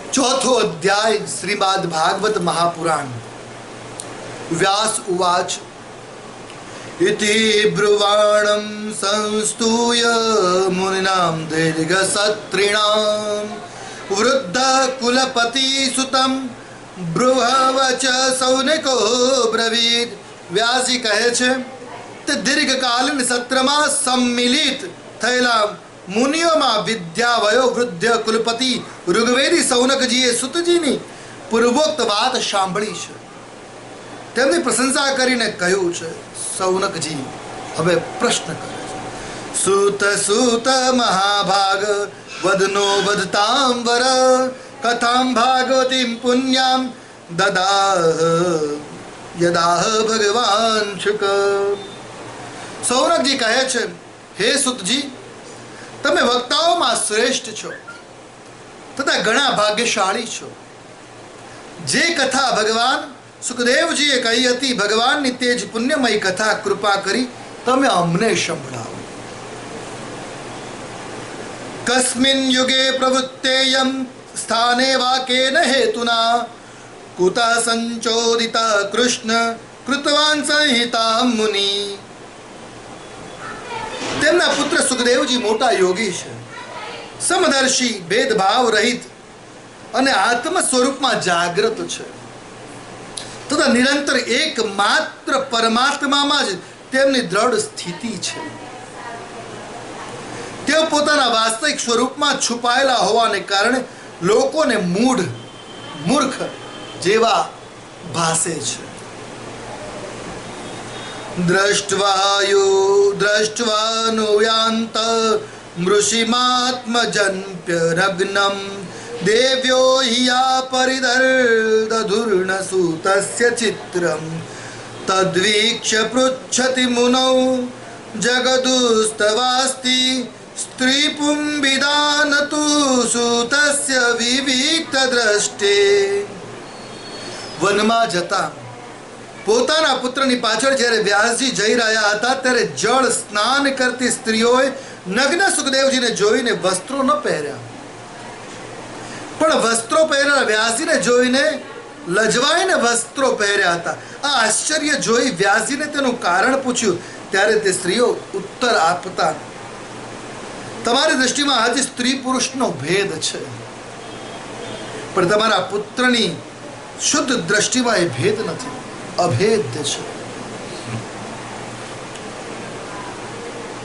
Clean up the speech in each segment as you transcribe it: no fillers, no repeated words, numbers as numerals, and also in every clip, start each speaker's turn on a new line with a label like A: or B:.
A: चौथो अध्याय श्रीमद् भागवत महापुराण। व्यास उवाच इति ब्रुवाणं संस्तूय मुनिनां दीर्घसत्रिणां वृद्ध कुलपति सुतं ब्रुवच सौनिको ब्रवीत। व्यासी कहे छे ते दीर्घकालीन सत्रमा सम्मिलित थયેલા મુનિઓમાં વિદ્યા વયોવૃદ્ધ કુલપતિ ઋગ્વેદી સૌનકજીએ સુતજીની પૂર્વોક્ત વાત સાંભળી છે, તેમની પ્રશંસા કરીને કહ્યું છે। સૌનકજી હવે પ્રશ્ન કરે છે, સુત સુત મહાભાગ વદનો વદતાંબર કથાં ભાગવતીં પુણ્યાં દદાહ યદાહ ભગવાન શુક। સૌનકજી કહે છે, હે સુતજી, તમે વક્તાઓમાં શ્રેષ્ઠ છો તથા ઘણા ભાગ્યશાળી છો। જે કથા ભગવાન સુખદેવજીએ કહી હતી, ભગવાનની તેજ પુણ્યમય કથા કૃપા કરી તમે અમને સંભળાવો। કસ્મિન યુગે પ્રવૃત્તેયં સ્થાને વા કેન હેતુના કુતઃ સંચોદિતઃ કૃષ્ણ કૃતવાન સંહિતાં મુનિ। તેમના પુત્ર સુખદેવજી મોટા યોગી છે, સમદર્શી, ભેદભાવ રહિત અને આત્મ સ્વરૂપમાં જાગૃત છે તથા નિરંતર એકમાત્ર પરમાત્મામાં જ તેમની દ્રઢ સ્થિતિ છે। તેઓ પોતાના વાસ્તવિક સ્વરૂપમાં છુપાયેલા હોવાને કારણે લોકોને મૂઢ, મૂર્ખ જેવા ભાસે છે। दृष्ट्वानुयान्त मृषिमात्मजन्प्यनग्नं देव्यो हि या परिदर्दधुर्णसूतस्य चित्रं तद्वीक्ष्य पृच्छति मुनौ जगदुस्तवास्ति स्त्रीपुंविदान तु सूतस्य विविक्तदृष्टे। वनमा जता પોતાના પુત્રની પાછળ જ્યારે વ્યાસજી જઈ રહ્યા હતા ત્યારે જળ સ્નાન કરતી સ્ત્રીઓએ નગ્ન સુખદેવજીને જોઈને વસ્ત્રો ન પહેર્યા, પણ વસ્ત્રો પહેરેલા વ્યાસજીને જોઈને લજવાઈને વસ્ત્રો પહેર્યા હતા। આ આશ્ચર્ય જોઈ વ્યાસજીને તેનું કારણ પૂછ્યું ત્યારે તે સ્ત્રીઓ ઉત્તર આપતા, તમારી દૃષ્ટિમાં હજી સ્ત્રી પુરુષનો ભેદ છે, પણ તમારા પુત્રની શુદ્ધ દ્રષ્ટિમાં એ ભેદ નથી, અભેદ્ય છે।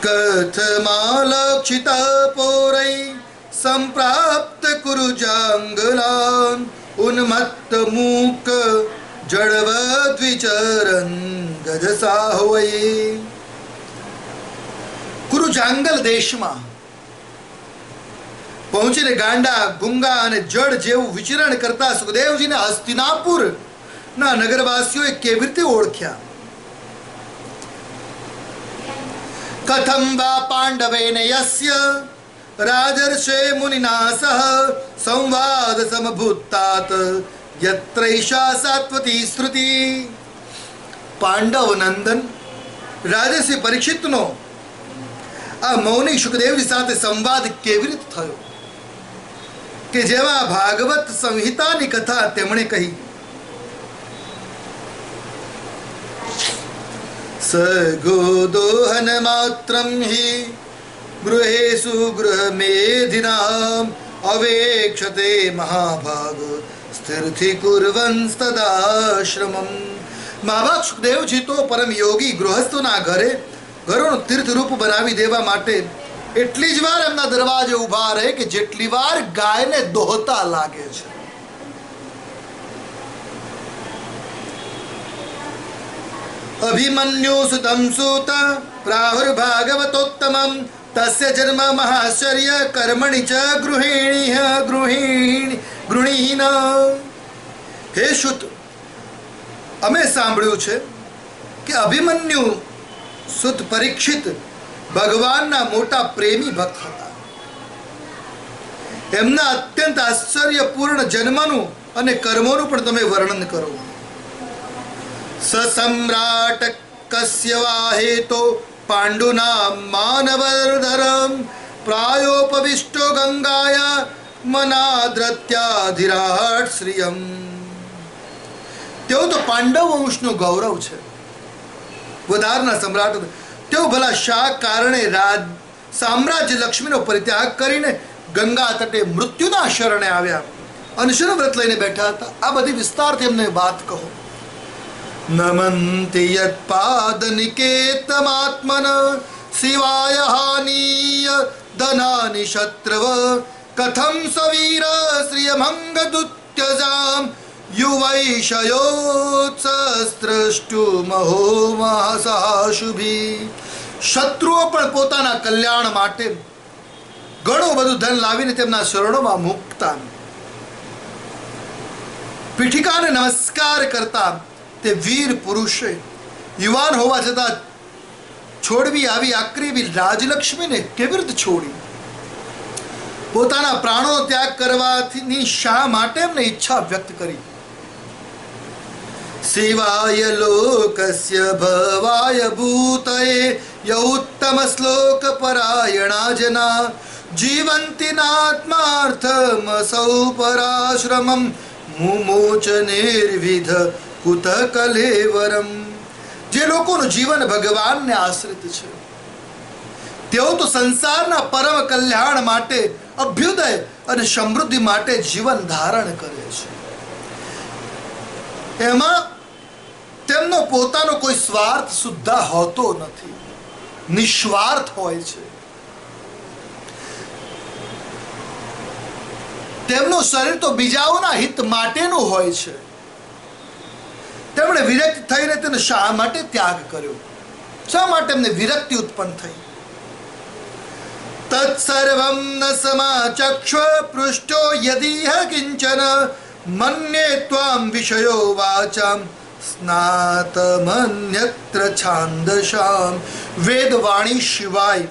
A: કથમાલક્ષિતઃ પૌરૈ સંપ્રાપ્ત કુરુજાંગલાન ઉન્મત્ત મૂક જડવદ્વિચરન ગજસાહવૈ। કુરુજાંગલ દેશમાં પહોંચીને ગાંડા, ગુંગા અને જડ જેવું વિચરણ કરતા સુખદેવજીને હસ્તિનાપુર ના નગરવાસીઓએ કેવી રીતે ઓળખ્યા? કથમ વા પાંડવેન યસ્ય રાજર્ષે મુનિના સહ સંવાદ સમભૂતાત યત્રૈષા સાત્વતી શ્રુતિ। પાંડવ નંદન રાજર્ષિ પરીક્ષિતનો આ મૌની સુખદેવજી સાથે સંવાદ કેવી રીતે થયો કે જેવા ભાગવત સંહિતાની કથા તેમણે કહી। सगोदोहन मात्रं हि गृहेषु गृहमेधिनाम् अवेक्षते महाभाग स्थिरति कुर्वंस्तदाश्रमम्। महाभाग सुखदेवजी तो परम योगी गृहस्थोना घरे घरोનું તીર્થરૂપ બનાવી દેવા માટે એટલી જ વાર એમના દરવાજે ઊભા રહે કે જેટલી વાર ગાયને દોહતા લાગે છે। अभिमन्यु सुतं सूत प्राहुर्भागवतोत्तमं तस्य जन्म महाश्चर्य कर्मणि च गृहिणीन। हे सुत, અમે સાંભળ્યું છે કે અભિમન્યુ સુત પરીક્ષિત ભગવાનના મોટા પ્રેમી ભક્ત હતા। એમના અત્યંત આશ્ચર્યપૂર્ણ જન્મનું અને કર્મોનું પણ તમે વર્ણન કરો। સસમ્રાટ કસ્ય વા હેતો પાંડુના માનવધરમ પ્રાયોપવિષ્ટો ગંગાયા મનાદ્રત્યાધિરાટ શ્રિયમ. તેઓ તો પાંડવ વંશનું ગૌરવ છે, વધારના સમ્રાટ. તેઓ ભલા શા કારણે સામ્રાજ્ય લક્ષ્મીનો પરિત્યાગ કરીને ગંગા તટે મૃત્યુના શરણે આવ્યા, અનશન વ્રત લઈને બેઠા હતા? આ બધી વિસ્તારથી એમને વાત કહો. નમંતિ યત્પાદ નિકેતમાત્મન શિવાય હાનીય ધનાનિ શત્રવ કથમ સવીર શ્રિયમંગ દુત્યજામ યુવૈષયોત્સસ્ત્રષ્ટુ મહો મહાસાશુભી. શત્રુઓ પણ પોતાના કલ્યાણ માટે ઘણું બધું ધન લાવીને તેમના શરણોમાં મૂકતા, પીઠિકાને નમસ્કાર કરતા. તે વીર પુરુષે યુવાન હોવા છતાં છોડવી આવી આકરી રાજલક્ષ્મીને કેવી રીતે છોડી? પોતાના પ્રાણોનો ત્યાગ કરવાની શા માટે એમને ઈચ્છા વ્યક્ત કરી? શિવાય લોકસ્ય ભવાય ભૂતયે યૌત્તમ શ્લોક પરાયણા જના જીવંતિ નાત્માર્થમ સૌ પરાશ્રમમ મુમોચ નિર્વિધ કુત કલેવરમ. જે લોકોનું જીવન ભગવાનને આશ્રિત છે, તેઓ તો સંસારના પરમ કલ્યાણ માટે, અભ્યુદય અને સમૃદ્ધિ માટે જીવન ધારણ કરે છે. એમાં તેમનો પોતાનો કોઈ સ્વાર્થ સુદ્ધા હોતો નથી, નિસ્વાર્થ હોય છે. તેમનું શરીર તો બીજાઓના હિત માટેનું હોય છે. તેમણે વિરક્ત થઈને તેને શા માટે ત્યાગ કર્યો? શા માટે એમને વિરક્તિ ઉત્પન્ન થઈ? તત્સર્વં ન સમાચક્ષ્વ પૃષ્ટો યદિહ કિંચન મન્યે ત્વામ વિષયો વાચામ સ્નાતમન્યત્ર છાંદશામ. વેદવાણી સિવાય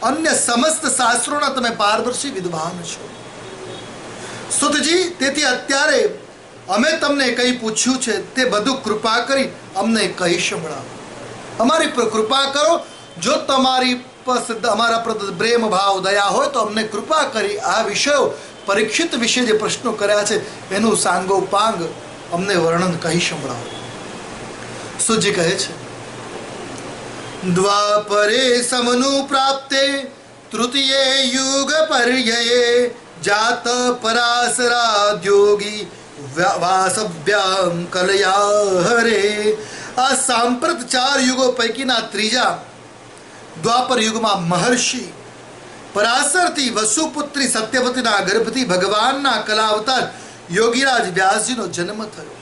A: અન્ય સમસ્ત શાસ્ત્રોના તમે પારદર્શી વિદ્વાન છો. સુતજી, તેથી અત્યારે અમે તમને કંઈ પૂછ્યું છે તે બધું કૃપા કરી અમને કહી સંભળાવો. અમારી પર કૃપા કરો. જો તમારી પાસે અમારા પ્રત્યે પ્રેમ ભાવ દયા હોય તો અમને કૃપા કરી આ વિષયો, પરીક્ષિત વિશે જે પ્રશ્નો કર્યા છે એનું સાંગોપાંગ અમને વર્ણન કહી સંભળાવો. સુજી કહે છે, દ્વાપરે સમનુ પ્રાપ્તે તૃતીયે યુગ પર્યયે જાત પરાશરાદ્યોગી વાસભ્યામ કલયા હરે. આ સાંપ્રત 4 યુગો પૈકીના ત્રીજા દ્વાપર યુગમાં મહર્ષિ પરાશરથી વસુપુત્રી સત્યવતીના ગર્ભથી ભગવાનના કલાવતાર યોગીરાજ વ્યાસજીનો જન્મ થયો.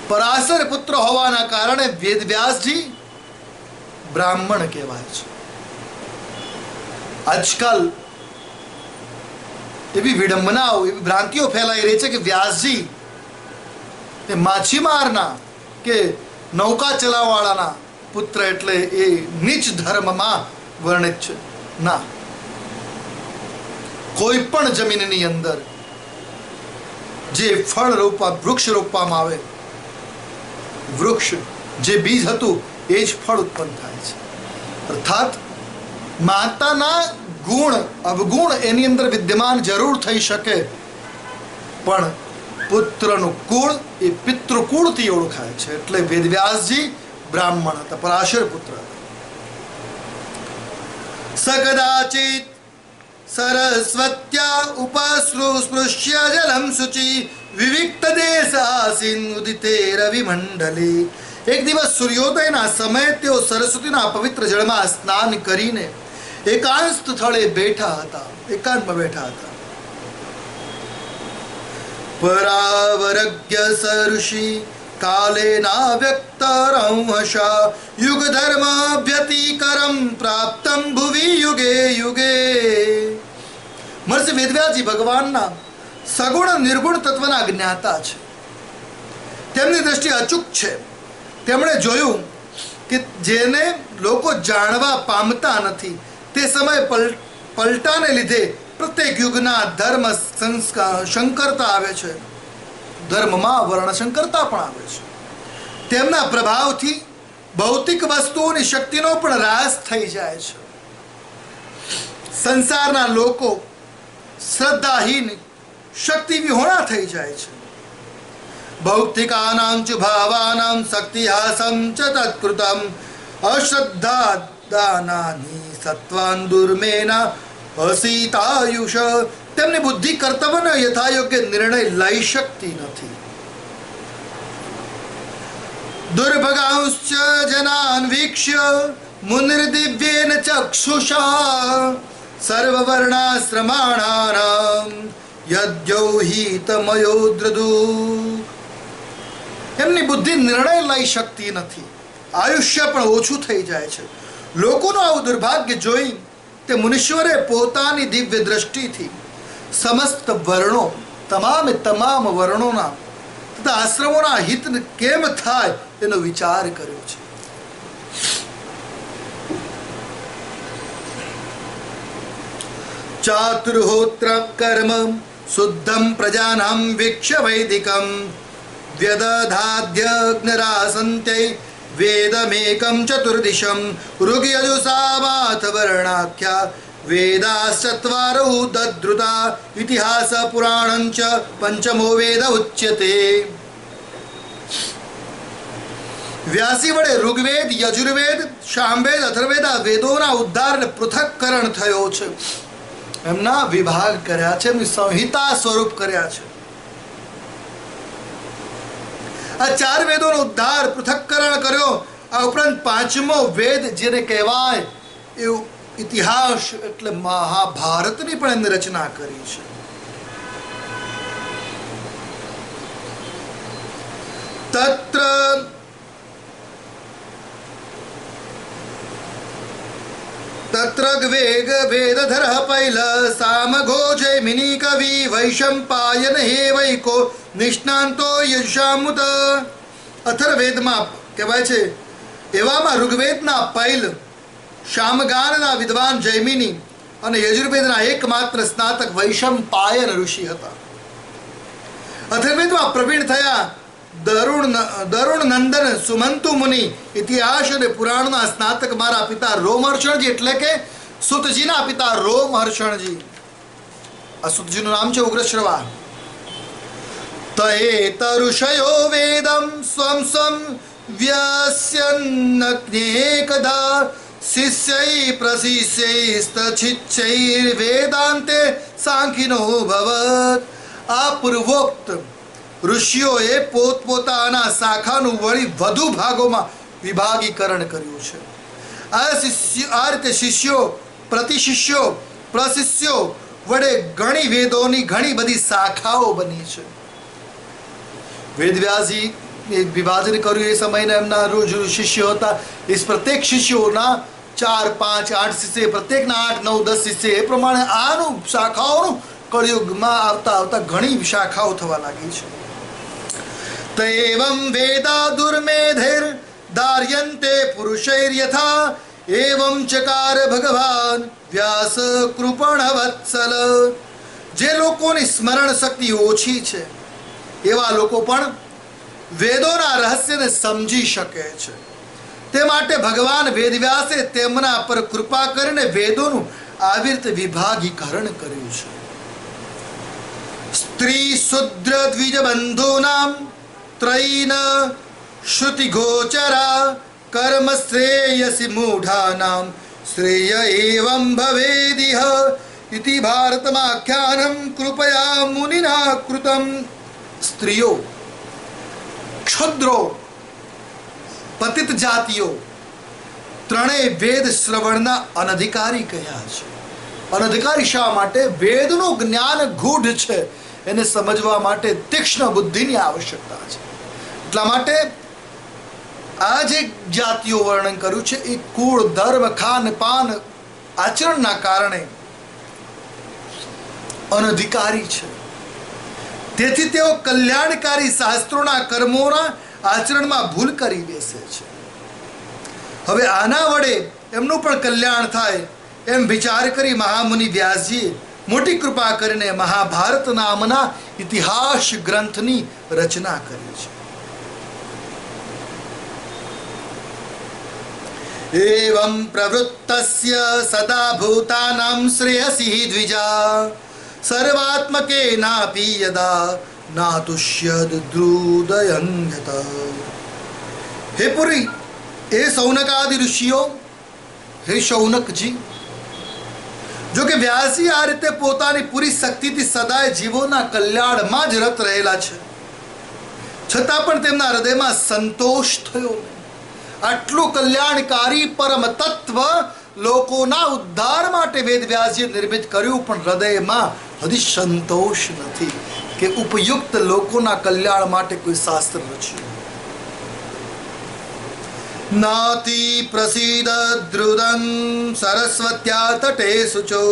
A: પરાશર પુત્ર હોવાના કારણે વેદવ્યાસજી બ્રાહ્મણ કહેવાય છે. આજકાલ એવી વિડંબનાઓ, એવી ભ્રાંતિઓ ફેલાઈ રહી છે કે વ્યાસજી એ માછીમારના કે નૌકા ચલાવવાળાના પુત્ર એટલે એ નીચ ધર્મમાં વર્ણિત છે. ના, કોઈ પણ જમીનની અંદર જે ફળ રોપવા, વૃક્ષ રોપવામાં આવે, વૃક્ષ જે બીજ હતું એ જ ફળ ઉત્પન્ન થાય છે. અર્થાત માતાના ગુણ અવગુણ એની અંદર વિદ્યમાન જરૂર થઈ શકે, પણ પુત્રનું કુળ એ પિતૃકુળથી ઓળખાય છે. એટલે વેદવ્યાસજી બ્રાહ્મણ હતા, પરાશર પુત્ર હતા. સકદાચિત સરસ્વત્યા ઉપસ્પૃશ્ય જલમ શુચિ વિવિક્ત દેશ આસીન ઉદિતે રવિમંડલે. એક દિવસ સૂર્યોદયના સમયે તેઓ સરસ્વતીના પવિત્ર જળમાં સ્નાન કરીને એકાંત સ્થળે બેઠા હતા, એકાંતમાં બેઠા હતા. પરાવરજ્ઞ સઋષિ કાલેના વ્યક્ત રંહશા યુગ ધર્મ વ્યતિકરમ પ્રાપ્તમ ભુવિ યુગે યુગે. મહર્ષિ વેદવ્યાસજી ભગવાનના સગુણ નિર્ગુણ તત્વના જ્ઞાતા છે. તેમની દ્રષ્ટિ અચૂક છે. તેમણે જોયું કે જેને લોકો જાણવા પામતા નથી તે સમય પલટાને લીધે પ્રત્યેક યુગના ધર્મ સંકરતા આવે છે, ધર્મમાં વર્ણ સંકરતા પણ આવે છે. તેમના પ્રભાવથી ભૌતિક વસ્તુઓની શક્તિનો પણ રાસ થઈ જાય છે. સંસારના લોકો શ્રદ્ધાહીન શક્તિ વિહોણા થઈ જાય છે. ભૌતિકાનાં ચ ભાવાનાં શક્તિહાસં ચ તત્કૃતં અશ્રદ્ધાદાનાનિ સત્વાન દુર્મેના અસીતાયુષ. તેમની બુદ્ધિ કર્તવ્યનો યથાયોગ્ય નિર્ણય લઈ શકતી નથી. દુર્ભગાંશ્ચ જનાન વીક્ષ્ય મુનિર્દિવ્યેન ચક્ષુષા સર્વવર્ણાશ્રમાણાનાં યદ્યૌહિતમયો દ્રદુ. એમની બુદ્ધિ નિર્ણય લઈ શકતી નથી, આયુષ્ય પણ ઓછું થઈ જાય છે. લોકોનું આવું દુર્ભાગ્ય જોઈ તે મુનીશ્વરે પોતાની દિવ્ય દ્રષ્ટિથી સમસ્ત વર્ણો, તમામ વર્ણોના તથા આશ્રમોના હિત કેમ થાય એનો વિચાર કર્યો છે. ચાતુર્હોત્ર કર્મ શુદ્ધમ પ્રજાનામ વીક્ષ્ય વૈદિકમ વ્યદધાદ્યગ્નરાસંત્ય વેદમેકમ ચતુર્દિશમ ઋગ્યજુષામાથ વર્ણાખ્યા વેદાશ્ચત્વારૌ દદ્રુતા ઇતિહાસ પુરાણં ચ પંચમો વેદ ઉચ્યતે. વ્યાસી વડે ઋગ્વેદ, યજુર્વેદ, સામવેદ, અથર્વવેદ આ વેદોના ઉદ્ધાર અને પૃથક્કરણ થયો છે. એમના વિભાગ કર્યા છે, એમની સંહિતા સ્વરૂપ કર્યા છે. આ ચાર વેદોનો ઉદ્ધાર પૃથક્કરણ કર્યો. આ ઉપરાંત પાંચમો વેદ જેને કહેવાય એવું ઇતિહાસ એટલે મહાભારતની પણ એમને રચના કરી છે. તત્ર વેદધર પૈલ સામઘો જૈમિની કવિ વૈશંપાયન હે વૈકો નિષ્ણાંતો યશામુત. અથર્વવેદમાં કહેવાય છે એવામાં ઋગ્વેદના પૈલ, શામગાનના વિદ્વાન જૈમિની અને યજુર્વેદના એકમાત્ર સ્નાતક વૈશંપાયન ઋષિ હતા. અથર્વવેદમાં પ્રવીણ થયા દરુણ નંદન સુમંતુ મુનિ ઇતિહાસ અને પુરાણના સ્નાતક મારા પિતા રોમહર્ષણજી એટલે કે સુતજીના પિતા રોમહર્ષણજી. આ સુતજીનું નામ છે ઉગ્રશ્રવા. તયેત ઋષયો વેદમ સ્વં સ્વં વ્યસ્યન્નક્નેકદા શિષ્યૈ પ્રશિષ્યૈસ્તછિચ્છૈર્વેદાન્તે સાંખિનો ભવત. આ પૂર્વોક્ત ઋષિઓએ પોતપોતાના શાખાનું વળી વધુ ભાગોમાં વિભાગીકરણ કર્યું છે. આ રીતે શિષ્યો, પ્રતિશિષ્યો, પ્રશિષ્યો વડે ઘણી વેદોની ઘણી બધી શાખાઓ બની છે. વેદવ્યાસજી વિભાજન કર્યું એ સમયના એમના રોજ શિષ્યો હતા. એ પ્રત્યેક શિષ્યોના 4, 5, 8 શિષ્ય, પ્રત્યેકના 8, 9, 10 શિષ્ય, એ પ્રમાણે આનું શાખાઓનું કળિયુગમાં આવતા ઘણી શાખાઓ થવા લાગી છે. તૈવં વેદા દુર્મેધૈર દાર્યન્તે પુરુષૈર્યથા એવં ચકાર ભગવાન વ્યાસ કૃપણ વત્સલ. જે લોકોની સ્મરણ શક્તિ ઓછી છે એવા લોકો પણ વેદોના રહસ્યને સમજી શકે છે. તે માટે ભગવાન વેદવ્યાસે તેમના પર કૃપા કરીને વેદોનું આવી રીતે વિભાગીકરણ કર્યું છે. સ્ત્રી શુદ્ર દ્વિજ બંધૂનામ ત્રૈન શ્રુતિ ગોચરા કર્મ શ્રેયસી મૂઢાનામ શ્રેય એવં ભવેદિહ ઇતિ ભારતમાખ્યાનમ કૃપયા મુનિના કૃતમ. સ્ત્રીઓ, ક્ષુદ્રો, પતિત જાતિઓ ત્રણેય વેદ શ્રવણના અનધિકારી કહ્યા છે. અનધિકારી શા માટે? વેદનું જ્ઞાન ગૂઢ છે, એને સમજવા માટે તીક્ષ્ણ બુદ્ધિની આવશ્યકતા છે. એટલા માટે આ જે જાતિઓ વર્ણન કર્યું છે એ કુળ, ધર્મ, ખાન પાન, આચરણના કારણે અનધિકારી છે. તેથી તેઓ કલ્યાણકારી શાસ્ત્રોના કર્મોના આચરણમાં ભૂલ કરી બેસે છે. હવે આના વડે એમનું પણ કલ્યાણ થાય એમ વિચાર કરી મહામુનિ વ્યાસજીએ મોટી કૃપા કરીને મહાભારત નામના ઇતિહાસ ગ્રંથની રચના કરી છે. एवं प्रवृत्तस्य सदा भूतानां श्रेयसी द्विजा सर्वात्मकेनापि यदा नातुष्यद द्रुदयं यतः। हे पुरी, हे सौनकादि ऋषिओ, हे शौनकजी, જો કે વ્યાસજી આ રીતે પોતાની પૂરી શક્તિથી સદાય જીવોના કલ્યાણમાં જ રત રહેલા છે, છતાં પણ તેમના હૃદયમાં સંતોષ થયો નહીં. આટલું કલ્યાણકારી પરમ તત્વ લોકોના ઉદ્ધાર માટે વેદ વ્યાસજીએ નિર્મિત કર્યું, પણ હૃદયમાં હજી સંતોષ નથી કે ઉપયુક્ત લોકોના કલ્યાણ માટે કોઈ શાસ્ત્ર રચ્યું. नाति प्रसीद द्रुदं सरस्वत्या तटे शुचो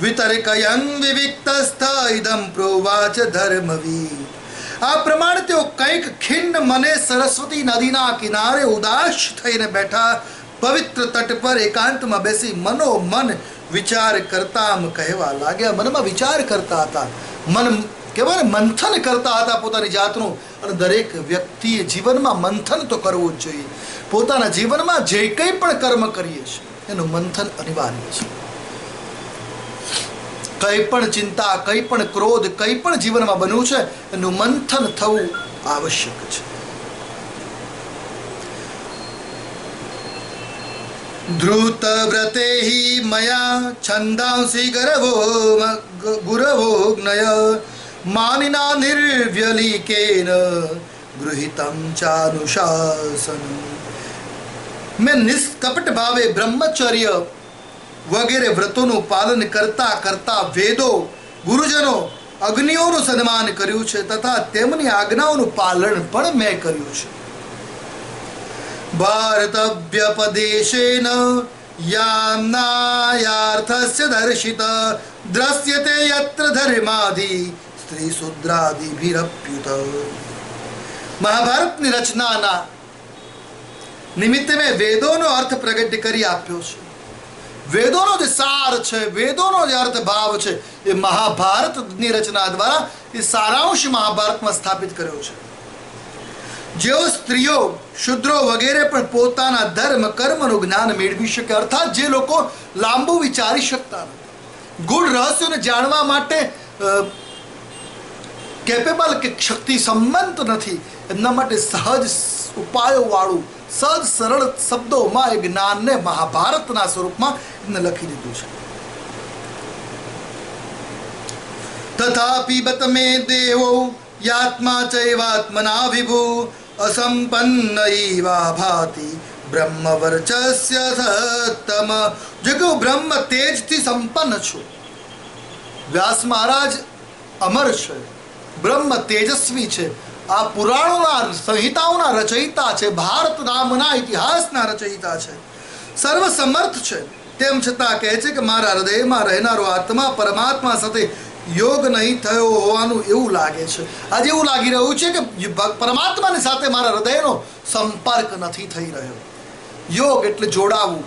A: वितर्कयं विविक्तस्थ इदं प्रोवाच धर्मवीर। આ પ્રમાણે તેઓ કંઈક ખિન્ન મને સરસ્વતી નદીના કિનારે ઉદાસ થઈને બેઠા પવિત્ર તટ પર એકાંતમાં બેસી મનોમન વિચાર કરતા કહેવા લાગ્યા. મનમાં વિચાર કરતા હતા, મન કહેવાય મંથન કરતા હતા પોતાની જાતનું. અને દરેક વ્યક્તિએ જીવનમાં મંથન તો કરવું જ જોઈએ. પોતાના જીવનમાં જે કંઈ પણ કર્મ કરીએ છીએ એનું મંથન અનિવાર્ય છે. કંઈ પણ ચિંતા, કંઈ પણ ક્રોધ, કંઈ પણ જીવનમાં બનવું છે એનું મંથન થવું આવશ્યક છે. ધૃત વ્રતે હિ મયા છંદાંસી ગુરવો જ્ઞય માનિના નિર્વ્યલિકેન ગૃહિતમ ચાનુશાસન. મેં નિષ્કપટ ભાવે બ્રહ્મચર્ય વગેરે વ્રતોનું પાલન કરતા કરતા વેદો, ગુરુજનો, અગ્નિઓનું સન્માન કર્યું છે તથા તેમની આજ્ઞાઓનું પાલન પણ મેં કર્યું છે. ભારતવ્યપદેશેન યામ્નાયાર્થસ્ય દર્શિત દ્રશ્યતે યત્ર ધર્માદિ સ્ત્રી શુદ્રાદિભિરપ્યુત. મહાભારતની રચનાના નિમિત્તે મેં વેદોનો અર્થ પ્રગટ કરી આપ્યો છે. વેદોનો જે સાર છે, વેદોનો જે અર્થ ભાવ છે, એ મહાભારતની રચના દ્વારા એ સારાંશ મહાભારતમાં સ્થાપિત કર્યો છે. જેઓ સ્ત્રીઓ, શુદ્રો વગેરે પણ પોતાના ધર્મ કર્મનું જ્ઞાન મેળવી શકે, અર્થાત જે લોકો લાંબુ વિચારી શકતા નથી, ગૂઢ રહસ્યોને જાણવા માટે કેપેબલ કે શક્તિ સંમત નથી, એમના માટે સહજ ઉપાયો વાળું, સહજ સરળ શબ્દોમાં એ જ્ઞાનને મહાભારતના સ્વરૂપમાં એમને લખી દીધું છે. તથાપિ બત મે દેવો યાત્મા ચૈવાત્મના વિભુ અસંપન્ન ઈવા ભાતિ બ્રહ્મ વર્ચસ્ય સત્તમ. જો કે હું બ્રહ્મ તેજથી સંપન્ન છું. વ્યાસ મહારાજ અમર છે, બ્રહ્મ તેજસ્વી છે, આ પુરાણોના સંહિતાઓના રચયિતા છે, ભારત નામના ઇતિહાસના રચયિતા છે, સર્વસમર્થ છે. તેમ છતાં કહે છે કે મારા હૃદયમાં રહેનારો આત્મા પરમાત્મા સાથે યોગ નહીં થયો હોવાનું એવું લાગે છે. આજે એવું લાગી રહ્યું છે કે પરમાત્માની સાથે મારા હૃદયનો સંપર્ક નથી થઈ રહ્યો. યોગ એટલે જોડાવું,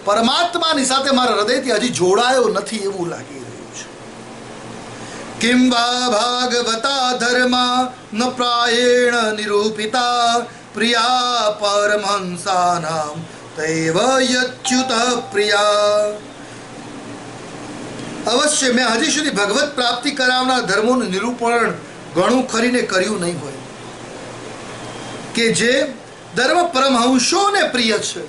A: પરમાત્માની સાથે મારા હૃદયથી હજી જોડાયો નથી એવું લાગી રહ્યું છે. કિમ વા ભાગવતા ધર્મા ન પ્રાયેણ નિરૂપિતા પ્રિયા પરમહંસાનામ તૈવ યચ્યુત પ્રિયા. અવશ્ય મેં હજી સુધી ભગવત પ્રાપ્તિ કરાવનાર ધર્મોનું નિરૂપણ ઘણું ખરીને કર્યું નહીં હોય કે જે ધર્મ પરમહંસોને પ્રિય છે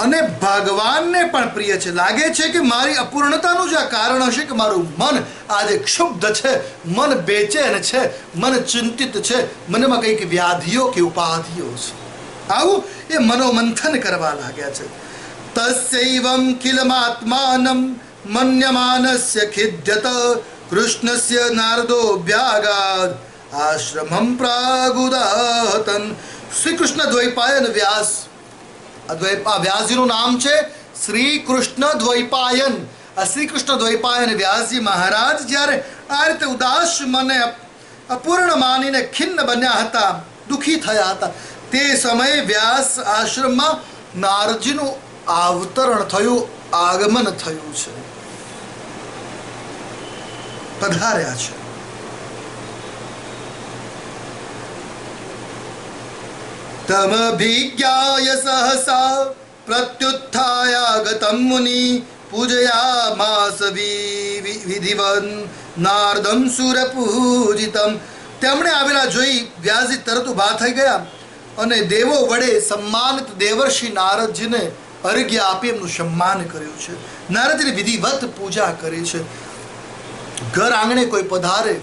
A: અને ભગવાનને પણ પ્રિય છે. લાગે છે કે મારી અપૂર્ણતાનું જ આ કારણ હશે કે મારું મન આજે ક્ષુબ્ધ છે, મન બેચેન છે, મન ચિંતિત છે, મનમાં કંઈક વ્યાધિઓ કે ઉપાધિઓ છે. આવું એ મનોમંથન કરવા લાગ્યા છે. તસ્યૈવં કિલમાત્માનં મન્યમાનસ્ય ખિદ્યત કૃષ્ણસ્ય નારદોભ્યાગાદ આશ્રમં પ્રાગુદાતન. શ્રી કૃષ્ણ દ્વૈપાયન વ્યાસ, વ્યાસજીનું નામ છે શ્રી કૃષ્ણ દ્વૈપાયન. આ શ્રી કૃષ્ણ દ્વૈપાયન વ્યાસજી મહારાજ જ્યારે આ રીતે ઉદાસ મને અપૂર્ણ માનીને ખિન્ન બન્યા હતા, દુઃખી થયા હતા, તે સમયે વ્યાસ આશ્રમમાં નારદજીનું અવતરણ થયું, આગમન થયું છે, પધાર્યા છે. तमभिज्ञाय सहसा प्रत्युत्थायागतं मुनि पूजयामास વિધિવન નારદમ સુરપૂજિતમ. તેમણે આવેલા જોઈ વ્યાસજી તરત ઊભા થઈ ગયા અને દેવો વડે સન્માનિત દેવર્ષિ નારદજીને અર્ઘ્ય આપી એમનું સન્માન કર્યું છે. નારદજીની વિધિવત પૂજા કરી છે. ઘર આંગણે કોઈ પધારે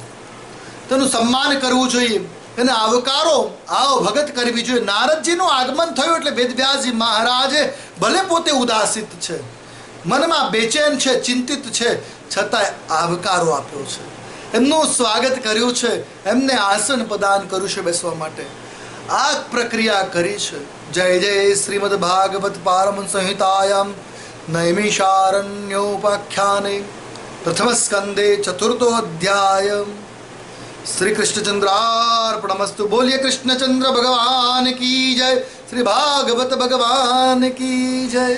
A: તેનું સન્માન કરવું જોઈએ, એને આવકારો, આવો ભગત કરવી જોઈએ. નારદજીનું આગમન થયું એટલે વેદવ્યાસજી મહારાજે ભલે પોતે ઉદાસિત છે, મનમાં બેચેન છે, ચિંતિત છે, છતાંય આવકારો આપ્યો છે, એમનું સ્વાગત કર્યું છે, એમને આસન પ્રદાન કર્યું છે બેસવા માટે. આ પ્રક્રિયા કરી છે. જય જય શ્રીમદ ભાગવત પારમહંસ સંહિતાયામ નૈમિષારણ્યોપાખ્યાને પ્રથમ સ્કંદે ચતુર્થો અધ્યાય. શ્રી કૃષ્ણચંદ્રાર્પણમસ્તુ. બોલીએ કૃષ્ણચંદ્ર ભગવાન કી જય. શ્રી ભાગવત ભગવાન કી જય.